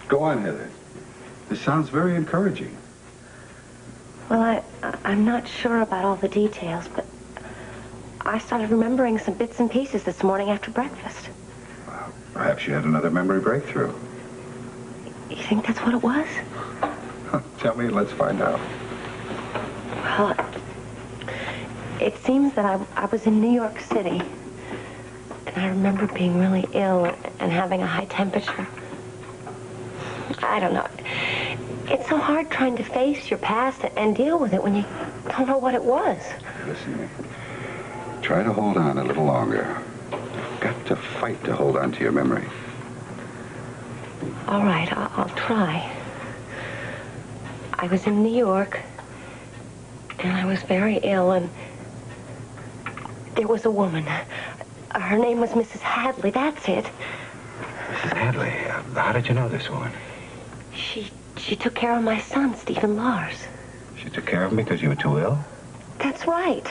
Go on, Heather. This sounds very encouraging. Well, I'm not sure about all the details, but I started remembering some bits and pieces this morning after breakfast. Well, perhaps you had another memory breakthrough. You think that's what it was? Tell me, let's find out. Well, it seems that I was in New York City, and I remember being really ill and having a high temperature. I don't know. It's so hard trying to face your past and deal with it when you don't know what it was. Listen to me. Try to hold on a little longer. Got to fight to hold on to your memory. All right, I'll try. I was in New York, and I was very ill, and there was a woman. Her name was Mrs. Hadley, that's it. Mrs. Hadley, how did you know this woman? She took care of my son, Stephen Lars. She took care of him because you were too ill? That's right.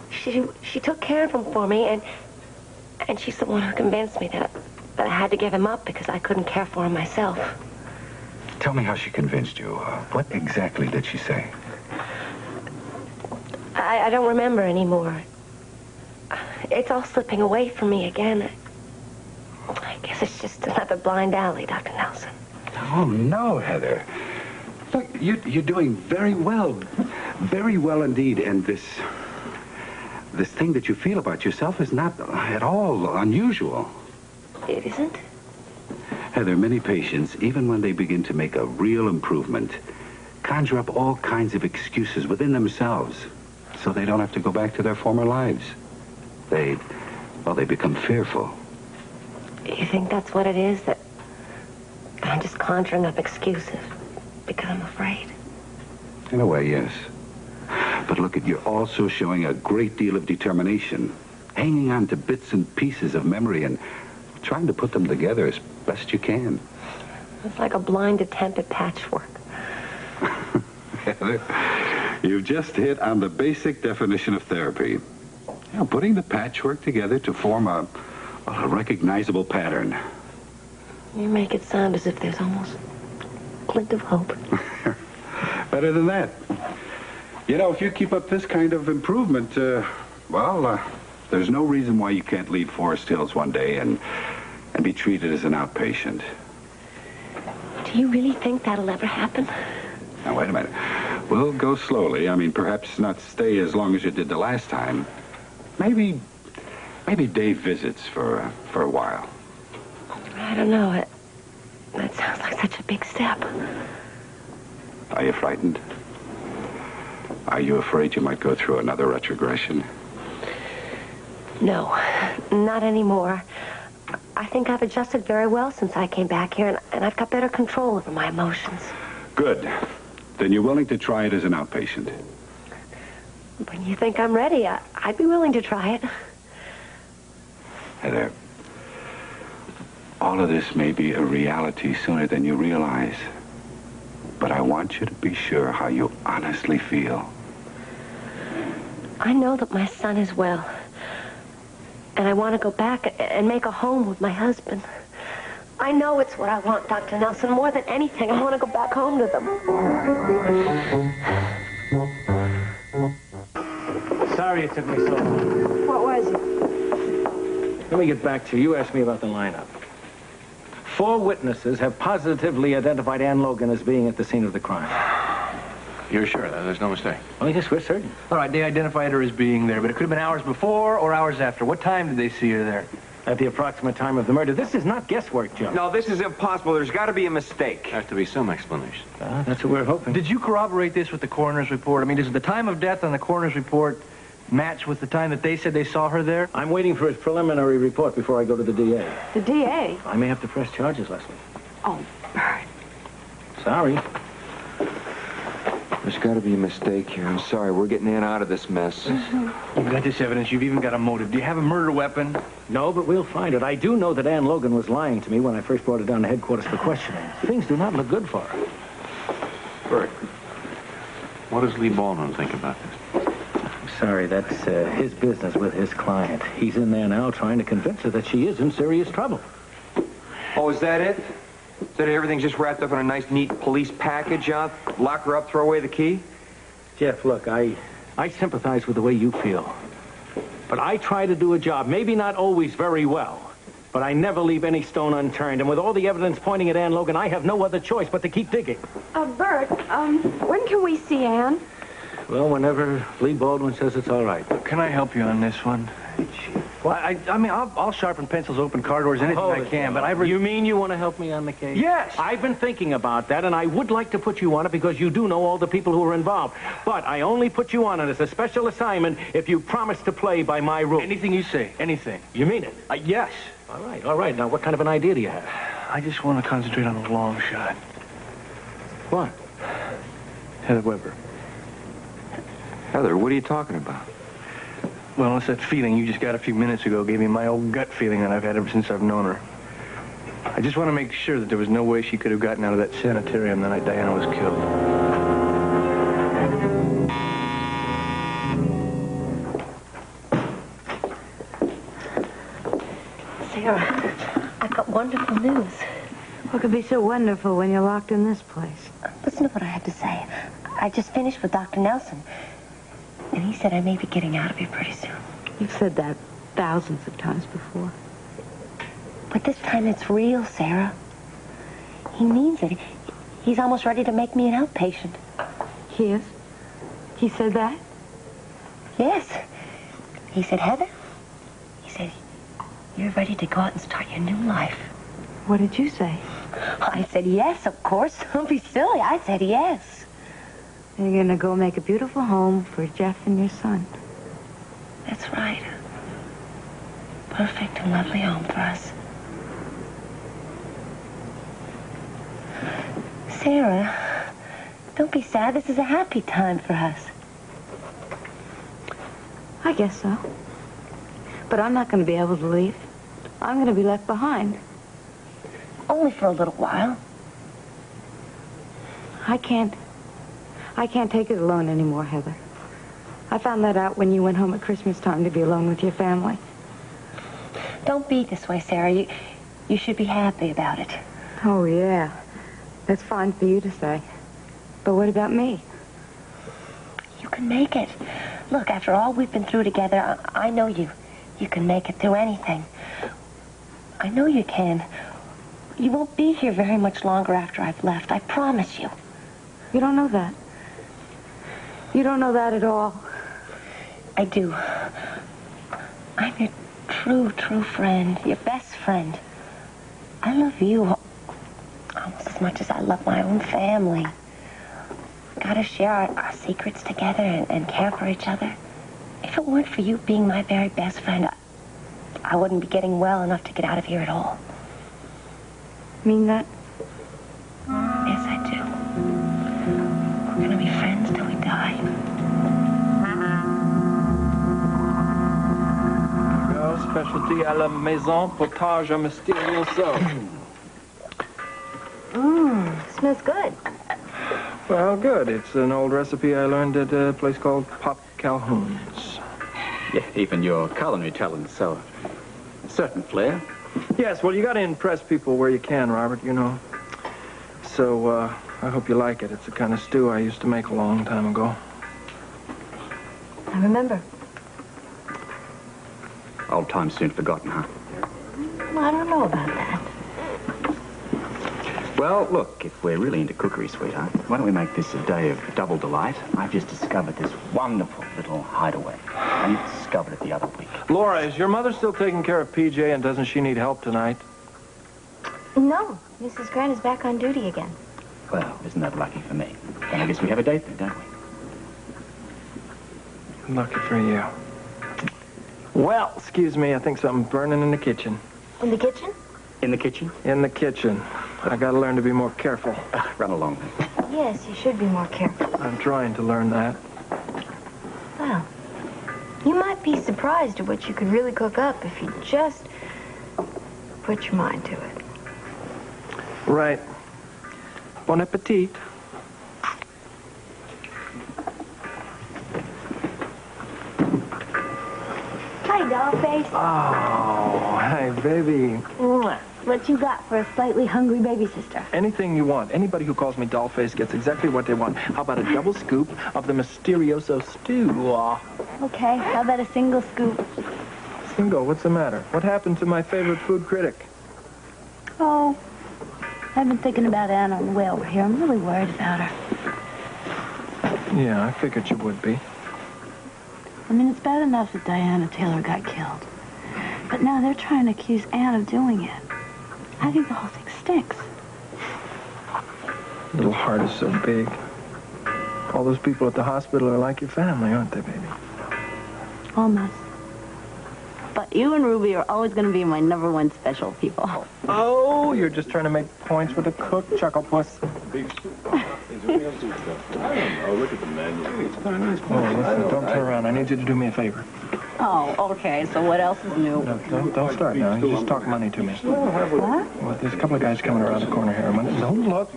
She took care of him for me, and she's the one who convinced me that I had to give him up because I couldn't care for him myself. Tell me how she convinced you. What exactly did she say? I don't remember anymore. It's all slipping away from me again. I guess it's just another blind alley, Dr. Nelson. Oh, no, Heather. Look, you're doing very well. Very well indeed. And this thing that you feel about yourself is not at all unusual. It isn't? Heather, many patients, even when they begin to make a real improvement, conjure up all kinds of excuses within themselves so they don't have to go back to their former lives. They become fearful. You think that's what it is? That I'm just conjuring up excuses because I'm afraid? In a way, yes. But look, you're also showing a great deal of determination, hanging on to bits and pieces of memory and trying to put them together as best you can. It's like a blind attempt at patchwork. Heather, you've just hit on the basic definition of therapy. You know, putting the patchwork together to form a recognizable pattern. You make it sound as if there's almost a glint of hope. Better than that. You know, if you keep up this kind of improvement, there's no reason why you can't leave Forest Hills one day and be treated as an outpatient. Do you really think that'll ever happen? Now, wait a minute. We'll go slowly. I mean, perhaps not stay as long as you did the last time. Maybe Dave visits for a while. I don't know. That sounds like such a big step. Are you frightened? Are you afraid you might go through another retrogression? No, not anymore. I think I've adjusted very well since I came back here, and I've got better control over my emotions. Good. Then you're willing to try it as an outpatient? When you think I'm ready, I'd be willing to try it. Heather, all of this may be a reality sooner than you realize. But I want you to be sure how you honestly feel. I know that my son is well. And I want to go back and make a home with my husband. I know it's what I want, Dr. Nelson. More than anything, I want to go back home to them. Sorry it took me so long. What was it? Let me get back to you. You asked me about the lineup. 4 witnesses have positively identified Ann Logan as being at the scene of the crime. You're sure? There's no mistake. Oh, yes, we're certain. All right, they identified her as being there, but it could have been hours before or hours after. What time did they see her there? At the approximate time of the murder. This is not guesswork, Joe. No, this is impossible. There's got to be a mistake. There has to be some explanation. That's what we're hoping. Did you corroborate this with the coroner's report? I mean, does the time of death on the coroner's report match with the time that they said they saw her there? I'm waiting for his preliminary report before I go to the DA. The DA? I may have to press charges, Lesley. Oh, Burt. Sorry. There's got to be a mistake here. I'm sorry. We're getting Ann out of this mess. You've got this evidence. You've even got a motive. Do you have a murder weapon? No, but we'll find it. I do know that Ann Logan was lying to me when I first brought her down to headquarters for questioning. Things do not look good for her. Burt, what does Lee Baldwin think about this? I'm sorry, that's his business with his client. He's in there now trying to convince her that she is in serious trouble. Oh, is that it? So everything's just wrapped up in a nice, neat police package, lock her up, throw away the key? Jeff, look, I sympathize with the way you feel. But I try to do a job, maybe not always very well, but I never leave any stone unturned. And with all the evidence pointing at Ann Logan, I have no other choice but to keep digging. Burt, when can we see Ann? Well, whenever Lee Baldwin says it's all right. Can I help you on this one? Well, I mean, I'll sharpen pencils, open car doors, anything I can, but You mean you want to help me on the case? Yes! I've been thinking about that, and I would like to put you on it because you do know all the people who are involved. But I only put you on it as a special assignment if you promise to play by my rules. Anything you say, anything. You mean it? Yes. All right. Now, what kind of an idea do you have? I just want to concentrate on the long shot. What? Heather Weber. Heather, what are you talking about? Well, it's that feeling you just got a few minutes ago gave me my old gut feeling that I've had ever since I've known her. I just want to make sure that there was no way she could have gotten out of that sanitarium the night Diana was killed. Sarah, I've got wonderful news. What could be so wonderful when you're locked in this place? Listen to what I have to say. I just finished with Dr. Nelson, and he said I may be getting out of here pretty soon. You've said that thousands of times before. But this time it's real, Sarah. He means it. He's almost ready to make me an outpatient. He is? He said that? Yes. He said, Heather, he said, you're ready to go out and start your new life. What did you say? I said, yes, of course. Don't be silly. I said, yes. You're going to go make a beautiful home for Jeff and your son. That's right. Perfect and lovely home for us. Sarah, don't be sad. This is a happy time for us. I guess so. But I'm not going to be able to leave. I'm going to be left behind. Only for a little while. I can't take it alone anymore, Heather. I found that out when you went home at Christmas time to be alone with your family. Don't be this way, Sarah. You should be happy about it. Oh, yeah. That's fine for you to say. But what about me? You can make it. Look, after all we've been through together, I know you. You can make it through anything. I know you can. You won't be here very much longer after I've left. I promise you. You don't know that. You don't know that at all. I do. I'm your true friend. Your best friend. I love you almost as much as I love my own family. Gotta share our secrets together and care for each other. If it weren't for you being my very best friend, I wouldn't be getting well enough to get out of here at all. Mean that? Yes, I do. We're gonna be friends till we die. Specialty à la maison, potage à mysterious sauce. Smells good. Well, good. It's an old recipe I learned at a place called Pop Calhoun's. Yeah, even your culinary talents show a certain flair. Yes, well, you got to impress people where you can, Robert, you know. So, I hope you like it. It's the kind of stew I used to make a long time ago. I remember. Old times soon forgotten, huh? Well, I don't know about that. Well, look, if we're really into cookery, sweetheart, why don't we make this a day of double delight? I've just discovered this wonderful little hideaway. I discovered it the other week. Laura, is your mother still taking care of PJ, and doesn't she need help tonight? No, Mrs. Grant is back on duty again. Well, isn't that lucky for me? Then I guess we have a date then, don't we? Lucky for you. Well, excuse me, I think something's burning in the kitchen. In the kitchen? In the kitchen? In the kitchen. I gotta learn to be more careful. Run along then. Yes, you should be more careful. I'm trying to learn that. Well, you might be surprised at what you could really cook up if you just put your mind to it. Right. Bon appetit. Hi, doll face. Oh, hey, baby. What you got for a slightly hungry baby sister? Anything you want. Anybody who calls me Dollface gets exactly what they want. How about a double scoop of the Mysterioso stew? Okay, how about a single scoop? Single, what's the matter? What happened to my favorite food critic? Oh, I've been thinking about Anna on the way over here. I'm really worried about her. Yeah, I figured you would be. I mean, it's bad enough that Diana Taylor got killed. But now they're trying to accuse Anne of doing it. I think the whole thing stinks. Little heart is so big. All those people at the hospital are like your family, aren't they, baby? Almost. But you and Ruby are always going to be my #1 special people. Oh, you're just trying to make points with the cook, Chuckle Puss. Oh, look at the menu. It's kind of nice. Oh, listen, don't turn around. I need you to do me a favor. Oh, okay. So what else is new? No, don't start now. You just talk money to me. What? Well, there's a couple of guys coming around the corner here. Don't look.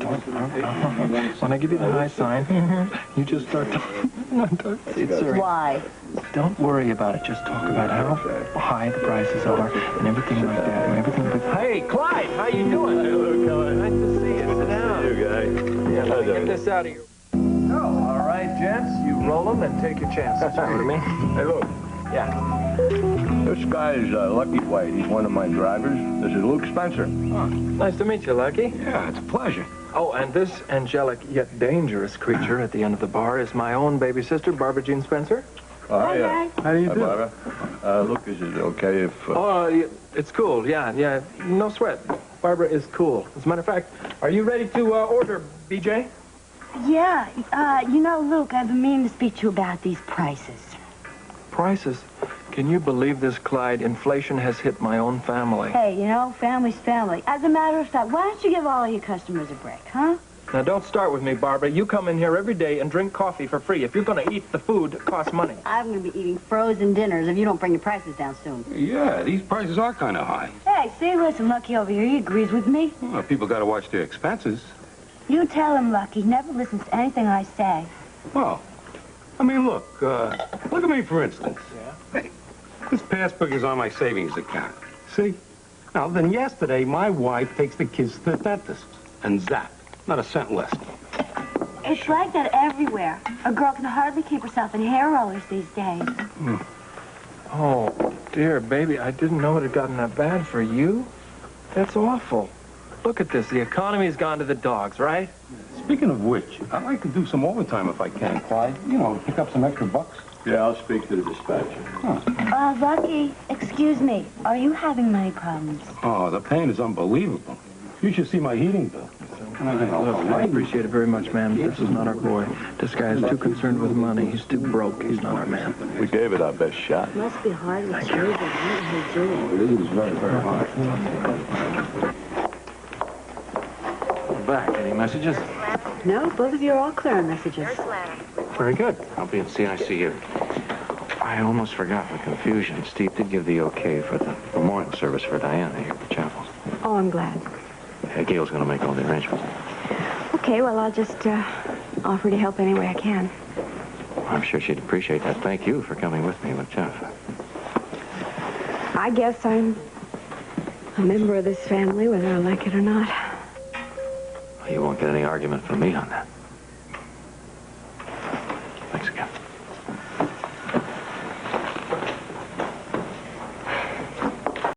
When I give you the high sign, you just start talking. It's serious. Why? Don't worry about it. Just talk about how high the prices are and everything like that. And everything. Hey, Clyde, how you doing? Hello, Clyde. Nice to see you. Sit down. You guy. Yeah, let me get this out of you. Oh, all right, gents. You roll them and take your chances. You know what I mean? Hey, look. Yeah. This guy is Lucky White. He's one of my drivers. This is Luke Spencer. Oh, nice to meet you, Lucky. Yeah, it's a pleasure. Oh, and this angelic yet dangerous creature at the end of the bar is my own baby sister, Barbara Jean Spencer. Hi, How do you do? Barbara. Look, is it okay if... It's cool. Yeah. No sweat. Barbara is cool. As a matter of fact, are you ready to order, BJ? Yeah, you know, Luke, I've been meaning to speak to you about these prices. Prices? Can you believe this, Clyde? Inflation has hit my own family. Hey, you know, family's family. As a matter of fact, why don't you give all your customers a break, huh? Now, don't start with me, Barbara. You come in here every day and drink coffee for free. If you're going to eat the food, it costs money. I'm going to be eating frozen dinners if you don't bring your prices down soon. Yeah, these prices are kind of high. Hey, see, listen, Lucky over here, he agrees with me. Well, people got to watch their expenses. You tell him, Lucky, he never listens to anything I say. Well, I mean, look at me, for instance. Yeah? Hey, this passbook is on my savings account. See? Now, then yesterday, my wife takes the kids to the dentist. And zap, not a cent less. It's like that everywhere. A girl can hardly keep herself in hair rollers these days. Oh, dear, baby, I didn't know it had gotten that bad for you. That's awful. Look at this. The economy's gone to the dogs, right? Speaking of which, I'd like to do some overtime if I can, Clyde. You know, pick up some extra bucks. Yeah, I'll speak to the dispatcher. Lucky, excuse me. Are you having money problems? Oh, the pain is unbelievable. You should see my heating bill. Look, I appreciate it very much, man. This is not our boy. This guy is too concerned with money. He's too broke. He's not our man. We gave it our best shot. Must be hard with children. What are you doing? It is very, very hard. Back. Any messages? No, both of you are all clear on messages. Very good. I'll be at CICU. I almost forgot the confusion. Steve did give the okay for the memorial service for Diana here at the chapel. Oh, I'm glad. Gail's going to make all the arrangements. Okay, well, I'll just offer to help any way I can. I'm sure she'd appreciate that. Thank you for coming with me with Jeff. I guess I'm a member of this family, whether I like it or not. You won't get any argument from me on that.